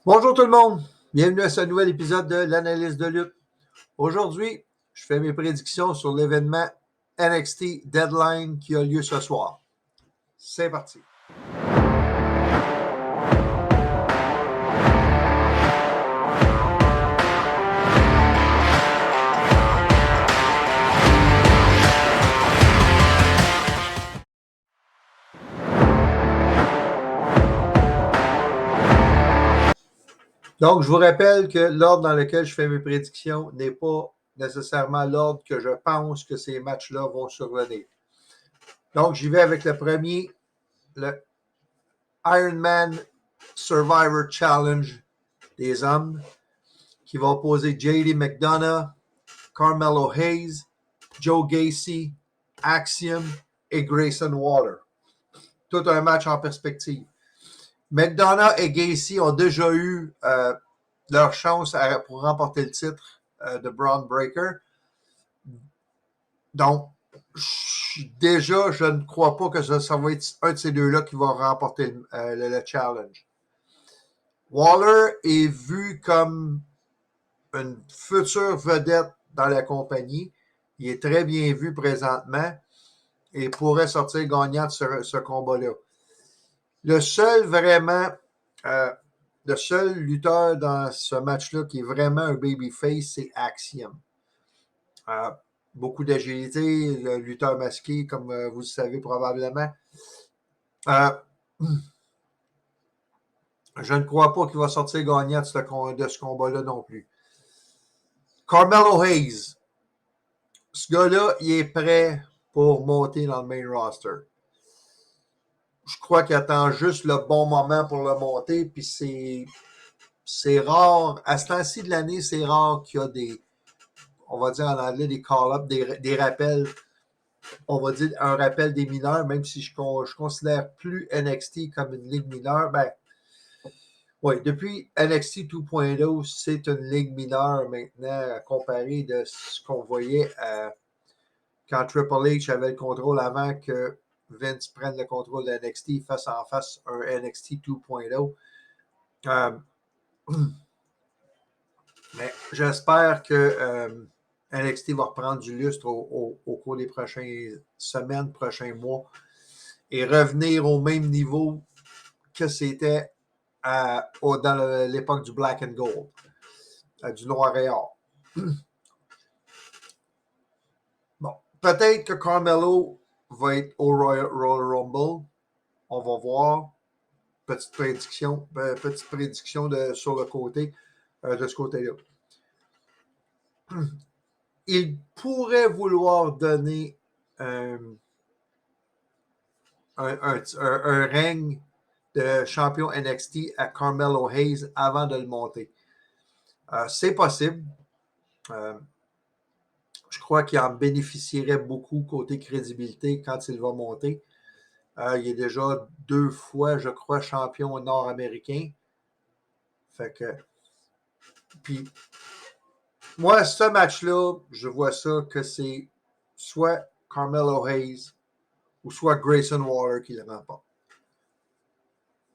Bonjour tout le monde, bienvenue à ce nouvel épisode de l'analyse de lutte. Aujourd'hui, je fais mes prédictions sur l'événement NXT Deadline qui a lieu ce soir. C'est parti. Donc, je vous rappelle que l'ordre dans lequel je fais mes prédictions n'est pas nécessairement l'ordre que je pense que ces matchs-là vont survenir. Donc, j'y vais avec le premier, le Ironman Survivor Challenge des hommes, qui va opposer JD McDonough, Carmelo Hayes, Joe Gacy, Axiom et Grayson Waller. Tout un match en perspective. McDonough et Gacy ont déjà eu leur chance pour remporter le titre de Braun Breaker. Donc, déjà, je ne crois pas que ça va être un de ces deux-là qui va remporter le challenge. Waller est vu comme une future vedette dans la compagnie. Il est très bien vu présentement et pourrait sortir gagnant de ce combat-là. Le seul lutteur dans ce match-là qui est vraiment un babyface, c'est Axiom. Beaucoup d'agilité, le lutteur masqué, comme vous le savez probablement. Je ne crois pas qu'il va sortir gagnant de ce combat-là non plus. Carmelo Hayes. Ce gars-là, il est prêt pour monter dans le main roster. Je crois qu'il attend juste le bon moment pour le monter, puis c'est rare. À ce temps-ci de l'année, c'est rare qu'il y a on va dire en anglais, des call-ups, des rappels. On va dire un rappel des mineurs, même si je considère plus NXT comme une ligue mineure. Ben, oui, depuis NXT 2.0, c'est une ligue mineure maintenant, comparé de ce qu'on voyait quand Triple H avait le contrôle avant que Vince prenne le contrôle de NXT face en face un NXT 2.0. Mais j'espère que NXT va reprendre du lustre au cours des prochaines semaines, prochains mois et revenir au même niveau que c'était dans l'époque du Black and Gold, du noir et or. Bon, peut-être que Carmelo va être au Royal Rumble. On va voir. Petite prédiction sur le côté, de ce côté-là. Il pourrait vouloir donner un règne de champion NXT à Carmelo Hayes avant de le monter. C'est possible. Je crois qu'il en bénéficierait beaucoup côté crédibilité quand il va monter. Il est déjà 2 fois, je crois, champion nord-américain. Fait que. Puis, moi, ce match-là, je vois ça que c'est soit Carmelo Hayes ou soit Grayson Waller qui le remporte.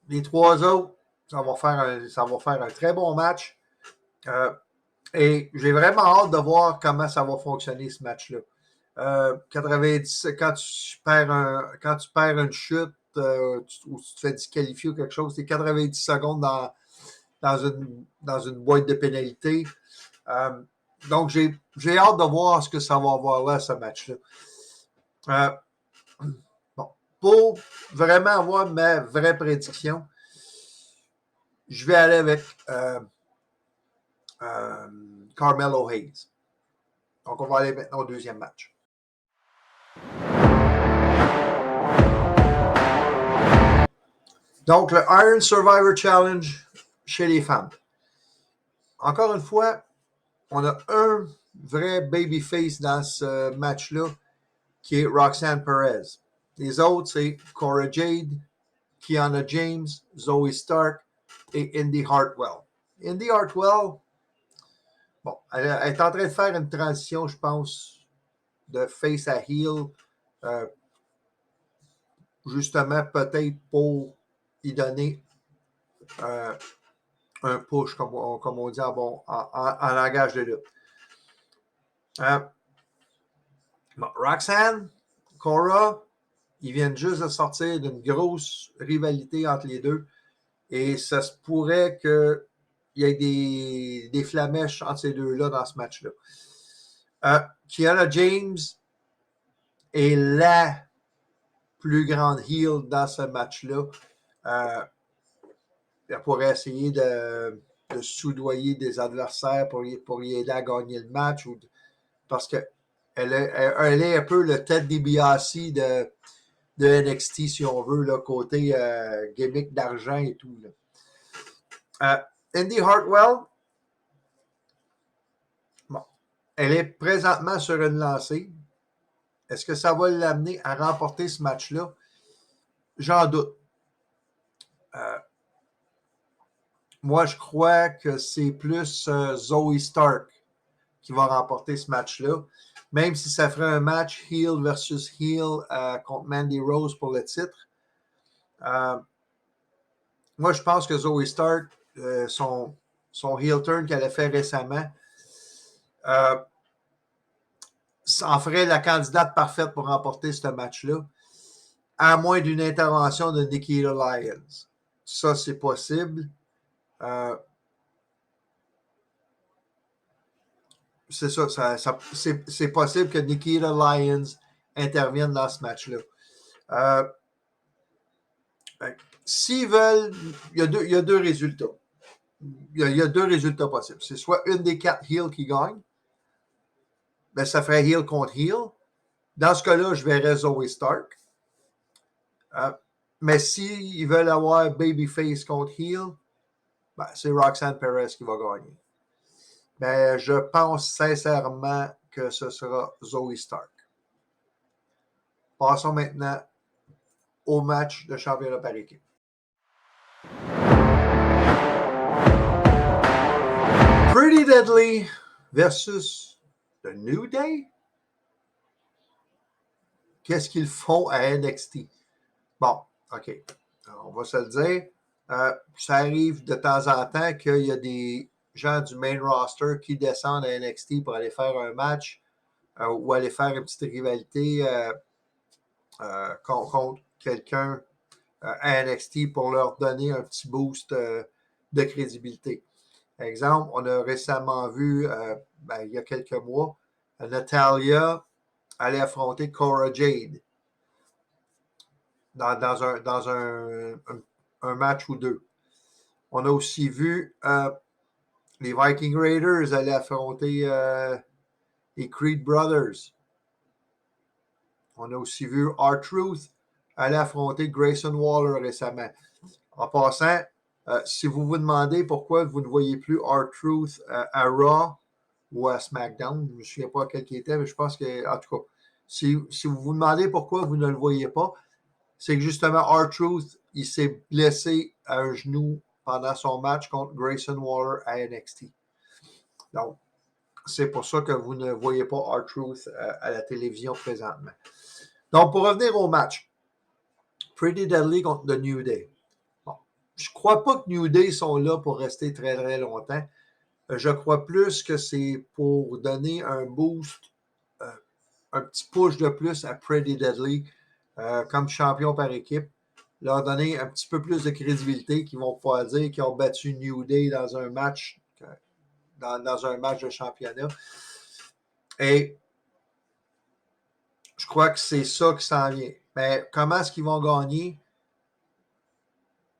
Les trois autres, ça va faire un très bon match. Et j'ai vraiment hâte de voir comment ça va fonctionner ce match-là. 90, quand tu perds une chute ou tu te fais disqualifier ou quelque chose, c'est 90 secondes dans une boîte de pénalité. Donc, j'ai hâte de voir ce que ça va avoir là, ce match-là. Bon, pour vraiment avoir ma vraie prédiction, je vais aller avec Carmelo Hayes. Donc, on va aller maintenant au deuxième match. Donc, le Iron Survivor Challenge chez les femmes. Encore une fois, on a un vrai babyface dans ce match-là qui est Roxanne Perez. Les autres, c'est Cora Jade, Kiana James, Zoe Stark et Indy Hartwell. Indy Hartwell, bon, elle est en train de faire une transition, je pense, de face à heel, justement peut-être pour y donner un push, comme on dit en langage de lutte. Bon, Roxanne, Cora, ils viennent juste de sortir d'une grosse rivalité entre les deux. Et ça se pourrait qu'il y ait des flamèches entre ces deux-là dans ce match-là. Kiana James est la plus grande heel dans ce match-là. Elle pourrait essayer de soudoyer des adversaires pour y aider à gagner le match. Parce qu'elle est un peu le Ted DiBiase de NXT, si on veut, là, côté gimmick d'argent et tout. Indy Hartwell, bon, elle est présentement sur une lancée. Est-ce que ça va l'amener à remporter ce match-là? J'en doute. Moi, je crois que c'est plus Zoe Stark qui va remporter ce match-là. Même si ça ferait un match heel versus heel contre Mandy Rose pour le titre. Moi, je pense que Zoe Stark, son heel turn qu'elle a fait récemment, en ferait la candidate parfaite pour remporter ce match-là, à moins d'une intervention de Nikita Lyons. Ça, c'est possible. C'est ça, c'est possible que Nikita Lyons intervienne dans ce match-là. S'ils veulent, il y a deux résultats. Il y a deux résultats possibles. C'est soit une des 4 heels qui gagne, ben ça ferait heel contre heel. Dans ce cas-là, je verrais Zoe Stark. Mais s'ils veulent avoir babyface contre heel, ben, c'est Roxanne Perez qui va gagner. Mais je pense sincèrement que ce sera Zoe Stark. Passons maintenant au match de championnat par équipe. Pretty Deadly versus The New Day. Qu'est-ce qu'ils font à NXT? Bon, OK. Alors, on va se le dire. Ça arrive de temps en temps qu'il y a des gens du main roster qui descendent à NXT pour aller faire un match ou aller faire une petite rivalité contre quelqu'un à NXT pour leur donner un petit boost de crédibilité. Exemple, on a récemment vu, il y a quelques mois, Natalya aller affronter Cora Jade dans un match ou deux. On a aussi vu les Viking Raiders aller affronter les Creed Brothers. On a aussi vu R-Truth aller affronter Grayson Waller récemment. En passant, si vous vous demandez pourquoi vous ne voyez plus R-Truth à Raw ou à SmackDown, je ne me souviens pas quel qui était, mais je pense que, en tout cas, si vous vous demandez pourquoi vous ne le voyez pas, c'est que justement R-Truth, il s'est blessé à un genou pendant son match contre Grayson Waller à NXT. Donc, c'est pour ça que vous ne voyez pas R-Truth à la télévision présentement. Donc, pour revenir au match, Pretty Deadly contre The New Day. Bon, je ne crois pas que New Day sont là pour rester très, très longtemps. Je crois plus que c'est pour donner un boost, un petit push de plus à Pretty Deadly comme champion par équipe. Leur donner un petit peu plus de crédibilité, qu'ils vont pouvoir dire qu'ils ont battu New Day dans un match, dans un match de championnat. Et je crois que c'est ça qui s'en vient. Mais comment est-ce qu'ils vont gagner?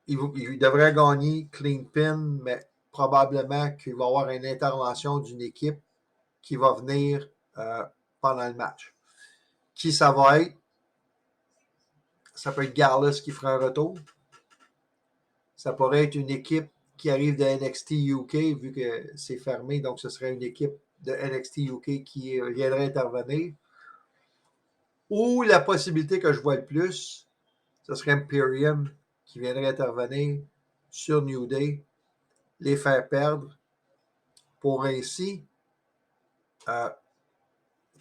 Ils devraient gagner clean pin, mais probablement qu'il va y avoir une intervention d'une équipe qui va venir pendant le match. Qui ça va être? Ça peut être Gallus qui fera un retour. Ça pourrait être une équipe qui arrive de NXT UK, vu que c'est fermé, donc ce serait une équipe de NXT UK qui viendrait intervenir. Ou la possibilité que je vois le plus, ce serait Imperium qui viendrait intervenir sur New Day, les faire perdre, pour ainsi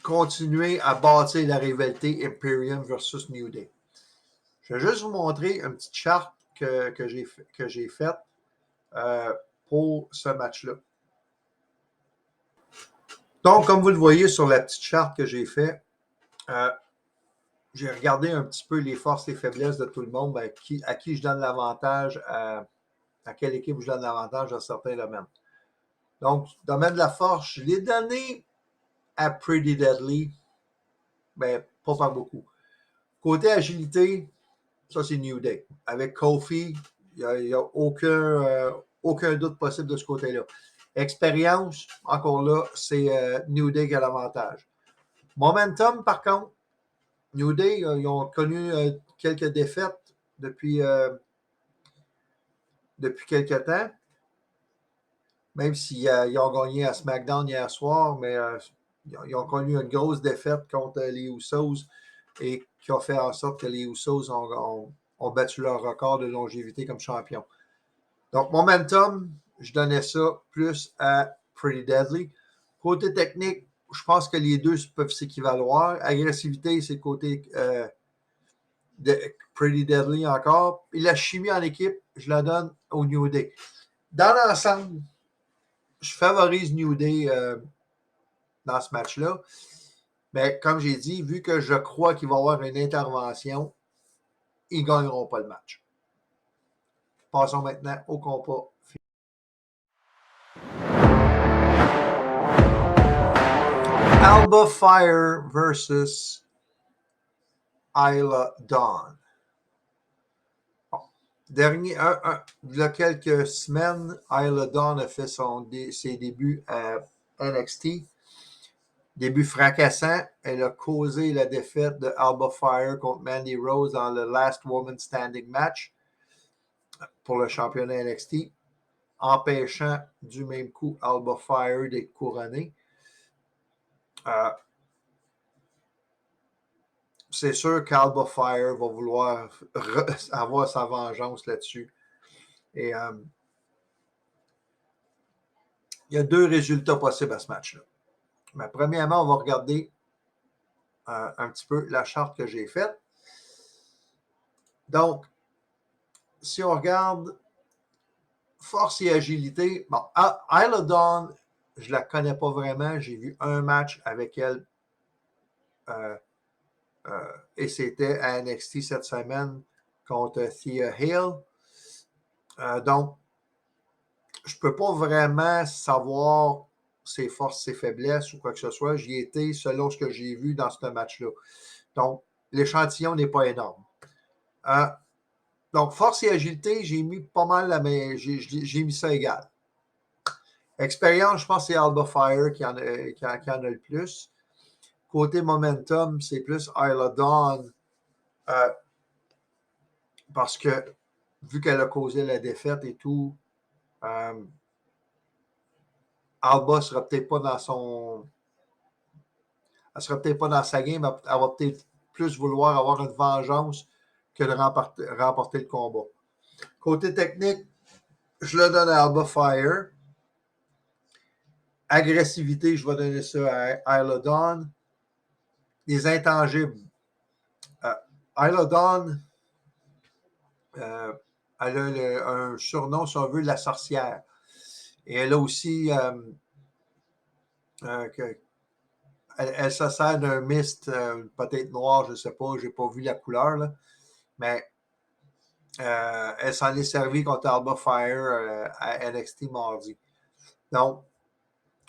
continuer à bâtir la rivalité Imperium versus New Day. Je vais juste vous montrer une petite charte que j'ai faite. pour ce match-là. Donc, comme vous le voyez sur la petite charte que j'ai faite, j'ai regardé un petit peu les forces et faiblesses de tout le monde, à qui je donne l'avantage, à quelle équipe je donne l'avantage dans certains domaines. Donc, domaine de la force, je l'ai donné à Pretty Deadly, mais pas par beaucoup. Côté agilité, ça c'est New Day. Avec Kofi, il n'y a aucun doute possible de ce côté-là. Expérience, encore là, c'est New Day qui a l'avantage. Momentum, par contre, New Day, ils ont connu quelques défaites depuis quelques temps, même s'ils ont gagné à SmackDown hier soir, mais ils ont connu une grosse défaite contre les Usos et qui a fait en sorte que les Usos ont battu leur record de longévité comme champion. Donc, momentum, je donnais ça plus à Pretty Deadly. Côté technique, je pense que les deux peuvent s'équivaloir. Agressivité, c'est côté de Pretty Deadly encore. Et la chimie en équipe, je la donne au New Day. Dans l'ensemble, je favorise New Day dans ce match-là. Mais comme j'ai dit, vu que je crois qu'il va y avoir une intervention, ils ne gagneront pas le match. Passons maintenant au combat. Alba Fire versus Isla Dawn. Bon. Il y a quelques semaines, Isla Dawn a fait ses débuts à NXT. Début fracassant, elle a causé la défaite de Alba Fire contre Mandy Rose dans le Last Woman Standing match pour le championnat NXT, empêchant du même coup Alba Fire d'être couronnée. C'est sûr qu'Alba Fire va vouloir avoir sa vengeance là-dessus. Et il y a deux résultats possibles à ce match-là. Mais premièrement, on va regarder un petit peu la charte que j'ai faite. Donc, si on regarde force et agilité, bon, Isla Dawn, je ne la connais pas vraiment. J'ai vu un match avec elle et c'était à NXT cette semaine contre Thea Hale. Donc, je ne peux pas vraiment savoir ses forces, ses faiblesses ou quoi que ce soit. J'y étais selon ce que j'ai vu dans ce match-là. Donc, l'échantillon n'est pas énorme. Donc, force et agilité, j'ai mis pas mal j'ai mis ça égal. Expérience, je pense que c'est Alba Fire qui en a le plus. Côté momentum, c'est plus Isla Dawn parce que vu qu'elle a causé la défaite et tout, Alba ne sera peut-être pas dans son. Elle ne sera peut-être pas dans sa game. Elle va peut-être plus vouloir avoir une vengeance que de remporter le combat. Côté technique, je le donne à Alba Fire. Agressivité, je vais donner ça à Isla Dawn. Les intangibles. Isla Dawn, elle a un surnom, si on veut, la sorcière. Et elle a aussi elle se sert d'un mist peut-être noir, je ne sais pas, je n'ai pas vu la couleur, là, mais elle s'en est servie contre Alba Fire à NXT mardi. Donc,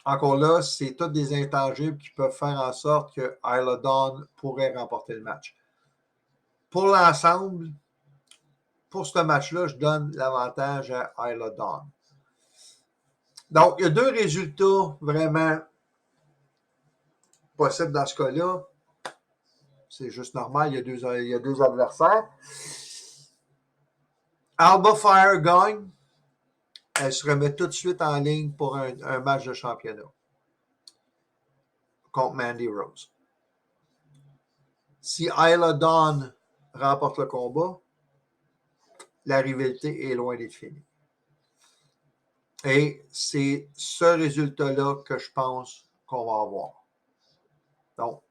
encore là, c'est tous des intangibles qui peuvent faire en sorte que Isla Dawn pourrait remporter le match. Pour l'ensemble, pour ce match-là, je donne l'avantage à Isla Dawn. Donc, il y a deux résultats vraiment possibles dans ce cas-là. C'est juste normal, il y a deux adversaires. Alba Fire gagne. Elle se remet tout de suite en ligne pour un match de championnat contre Mandy Rose. Si Isla Dawn remporte le combat, la rivalité est loin d'être finie. Et c'est ce résultat-là que je pense qu'on va avoir. Donc,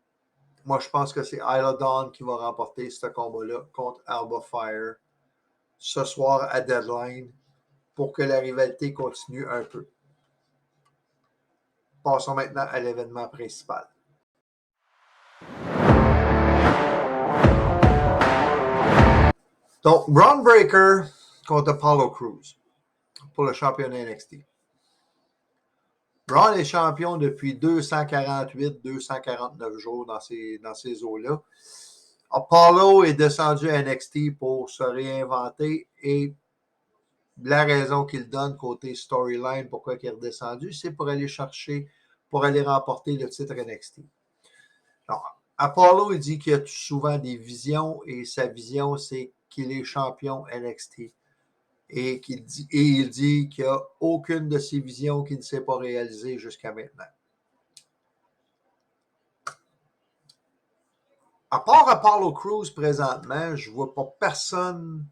moi, je pense que c'est Isla Dawn qui va remporter ce combat-là contre Alba Fire ce soir à Deadline pour que la rivalité continue un peu. Passons maintenant à l'événement principal. Donc, Bron Breakker contre Apollo Crews pour le championnat NXT. Bron est champion depuis 248-249 jours dans ces eaux-là. Apollo est descendu à NXT pour se réinventer et la raison qu'il donne côté storyline, pourquoi il est redescendu, c'est pour aller remporter le titre NXT. Alors, Apollo, il dit qu'il a souvent des visions et sa vision, c'est qu'il est champion NXT. Et il dit qu'il n'y a aucune de ses visions qui ne s'est pas réalisée jusqu'à maintenant. À part Apollo Crews présentement, je ne vois pas personne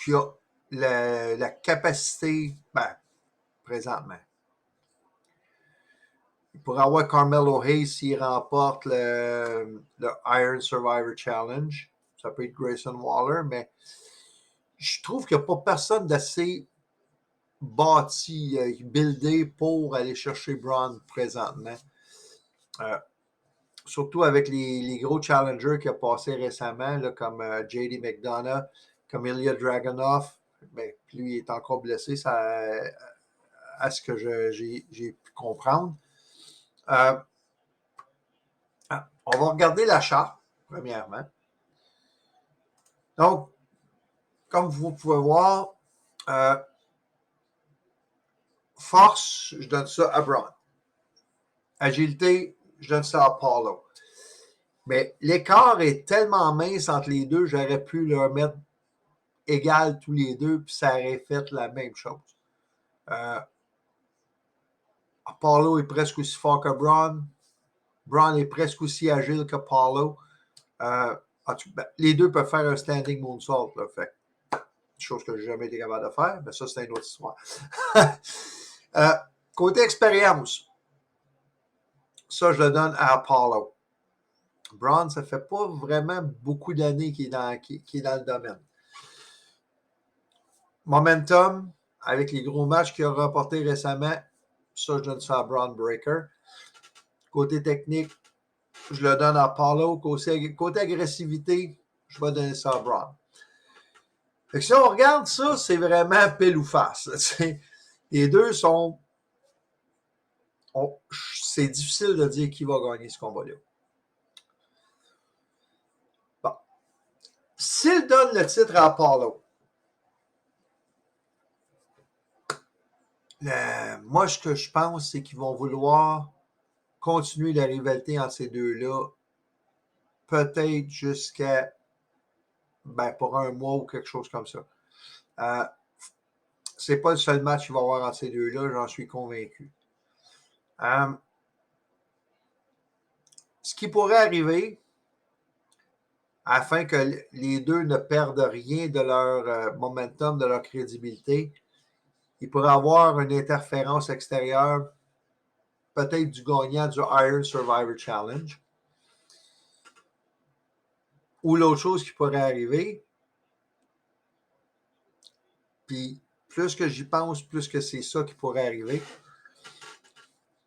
qui a la capacité, présentement. Il pourrait avoir Carmelo Hayes s'il remporte le Iron Survivor Challenge. Ça peut être Grayson Waller, mais je trouve qu'il n'y a pas personne d'assez bâti, buildé pour aller chercher Bron présentement. Surtout avec les gros challengers qu'il a passé récemment, là, comme JD McDonough, comme Ilya Dragunov. Ben, lui, il est encore blessé, à ce que j'ai pu comprendre. On va regarder la charte, premièrement. Donc, comme vous pouvez voir, force, je donne ça à Bron. Agilité, je donne ça à Apollo. Mais l'écart est tellement mince entre les deux, j'aurais pu leur mettre égal tous les deux, puis ça aurait fait la même chose. Apollo est presque aussi fort que Bron. Bron est presque aussi agile qu'Apollo. Les deux peuvent faire un standing moonsault. Là, fait, chose que je n'ai jamais été capable de faire, mais ça, c'est une autre histoire. Côté expérience, ça, je le donne à Apollo. Bron, ça ne fait pas vraiment beaucoup d'années qu'il est dans le domaine. Momentum, avec les gros matchs qu'il a remportés récemment, ça, je donne ça à Bron Breakker. Côté technique, je le donne à Apollo. Côté agressivité, je vais donner ça à Bron. Fait que si on regarde ça, c'est vraiment pile ou face. Les deux sont... c'est difficile de dire qui va gagner ce combat-là. Bon. S'il donne le titre à Apollo, moi, ce que je pense, c'est qu'ils vont vouloir continuer la rivalité entre ces deux-là, peut-être jusqu'à pour un mois ou quelque chose comme ça. C'est pas le seul match qu'il va y avoir entre ces deux-là, j'en suis convaincu. Ce qui pourrait arriver, afin que les deux ne perdent rien de leur momentum, de leur crédibilité, il pourrait avoir une interférence extérieure, peut-être du gagnant du Iron Survivor Challenge. Ou l'autre chose qui pourrait arriver, puis plus que j'y pense, plus que c'est ça qui pourrait arriver.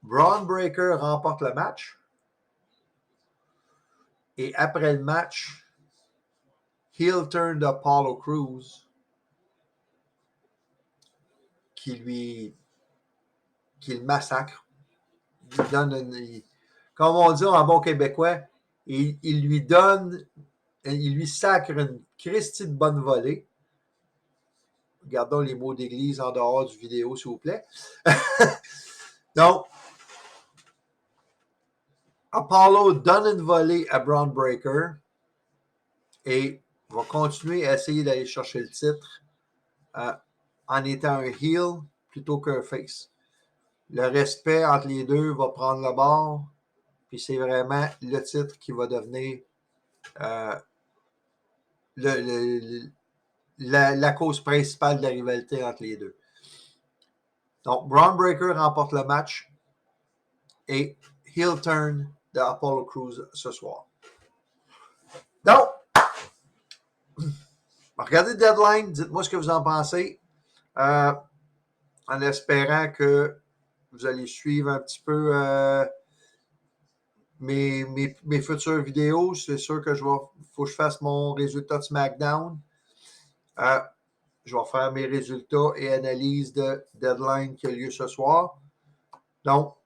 Bron Breakker remporte le match. Et après le match, heel turn d'Apollo Crews qui le massacre. Il donne comme on dit en bon québécois, il lui sacre une Christie de bonne volée. Gardons les mots d'église en dehors du vidéo, s'il vous plaît. Donc, Apollo donne une volée à Bron Breakker et va continuer à essayer d'aller chercher le titre en étant un heel plutôt qu'un face. Le respect entre les deux va prendre le bord, puis c'est vraiment le titre qui va devenir la cause principale de la rivalité entre les deux. Donc, Bron Breakker remporte le match et heel turn de Apollo Crews ce soir. Donc, Regardez Deadline, dites-moi ce que vous en pensez, en espérant que vous allez suivre un petit peu mes futures vidéos. C'est sûr que faut que je fasse mon résultat de SmackDown. Je vais faire mes résultats et analyses de Deadline qui a lieu ce soir. Donc,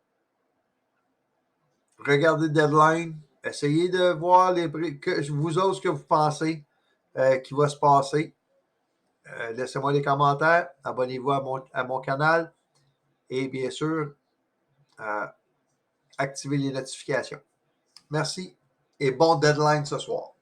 regardez Deadline. Essayez de voir vous autres ce que vous pensez qui va se passer. Laissez-moi des commentaires. Abonnez-vous à mon canal. Et bien sûr, activez les notifications. Merci et bon Deadline ce soir.